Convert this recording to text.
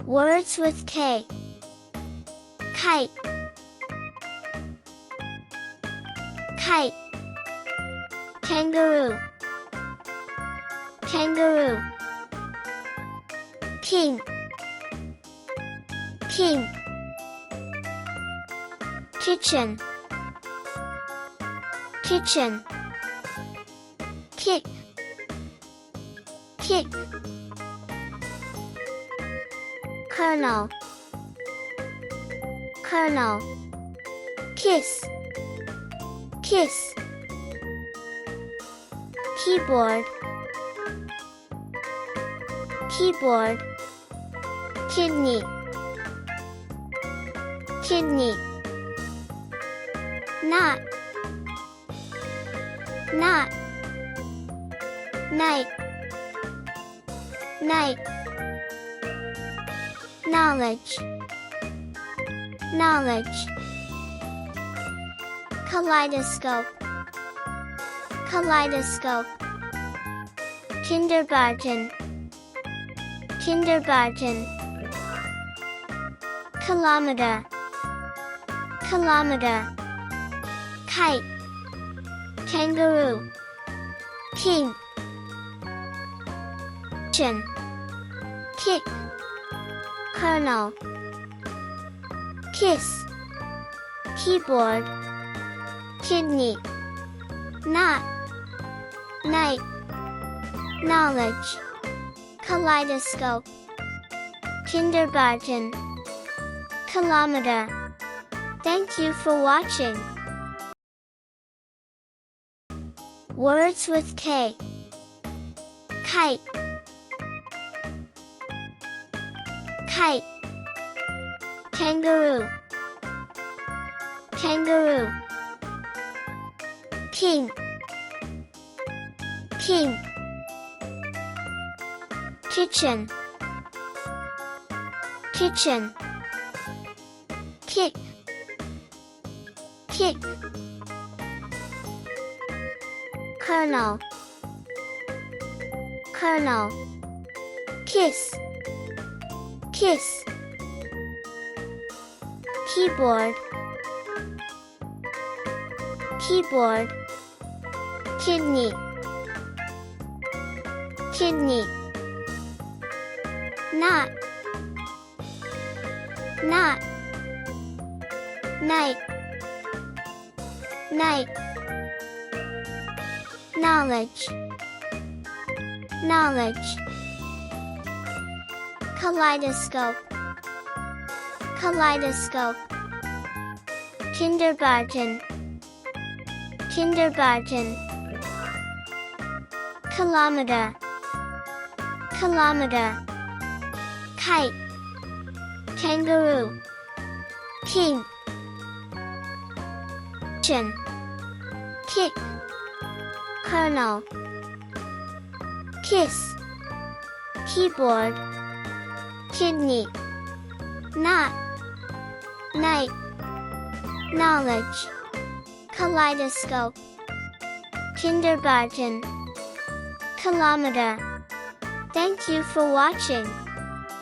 Words with K. Kite. Kite. Kangaroo. Kangaroo. King. King. Kitchen. Kitchen. Kick. Kick. Kernel. Kernel. Kiss. Kiss. Keyboard. Keyboard. Kidney. Kidney. Knot. Knot. Night. Night. Knowledge. Knowledge. Kaleidoscope. Kaleidoscope. Kindergarten. Kindergarten. Kilometer. Kilometer. Kite. Kangaroo. King. Kitchen. Kick. Kernel. Kiss. Keyboard. Kidney. Knot. Night. Knowledge. Kaleidoscope. Kindergarten. Kilometer. Thank you for watching. Words with K. Kite. Kite. Kangaroo. Kangaroo. King. King. Kitchen. Kitchen. Kick. Kick. Kernel. Kernel. Kiss. Kiss. Keyboard. Keyboard. Kidney. Kidney. Knot. Knot. Night. Night. Knowledge. Knowledge. Kaleidoscope. Kaleidoscope. Kindergarten. Kindergarten. Kilometer. Kilometer. Kite. Kangaroo. King. Kitchen. Kick. Kernel. Kiss. Keyboard. Kidney. Knot. Night. Knowledge. Kaleidoscope. Kindergarten. Kilometer. Thank you for watching.